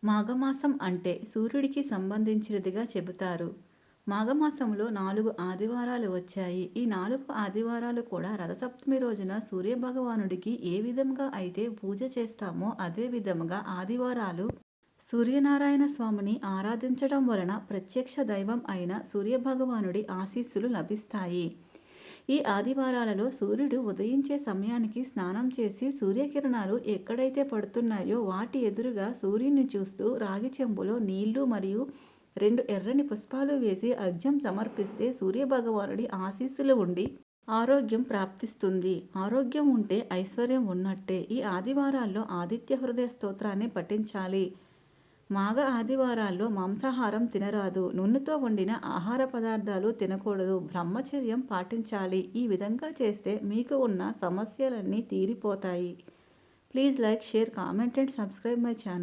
మాఘమాసం అంటే సూర్యుడికి సంబంధించినదిగా చెబుతారు. మాఘమాసంలో 4 ఆదివారాలు వచ్చాయి. ఈ 4 ఆదివారాలు కూడా రథసప్తమి రోజున సూర్యభగవానుడికి ఏ విధంగా అయితే పూజ చేస్తామో అదే విధముగా ఆదివారాలు సూర్యనారాయణ స్వామిని ఆరాధించడం వలన ప్రత్యక్ష దైవం అయిన సూర్యభగవానుడి ఆశీస్సులు లభిస్తాయి. ఈ ఆదివారాలలో సూర్యుడు ఉదయించే సమయానికి స్నానం చేసి సూర్యకిరణాలు ఎక్కడైతే పడుతున్నాయో వాటి ఎదురుగా సూర్యుని చూస్తూ రాగి చెంబులో నీళ్లు మరియు 2 ఎర్రని పుష్పాలు వేసి అర్ఘ్యం సమర్పిస్తే సూర్యభగవానుడి ఆశీస్సులు ఉండి ఆరోగ్యం ప్రాప్తిస్తుంది. ఆరోగ్యం ఉంటే ఐశ్వర్యం ఉన్నట్టే. ఈ ఆదివారాల్లో ఆదిత్య హృదయ స్తోత్రాన్ని పఠించాలి. మాఘ ఆదివారాల్లో మాంసాహారం తినరాదు. నూనెతో వండిన ఆహార పదార్థాలు తినకూడదు. బ్రహ్మచర్యం పాటించాలి. ఈ విధంగా చేస్తే మీకు ఉన్న సమస్యలన్నీ తీరిపోతాయి. Please like, share, comment and subscribe my channel.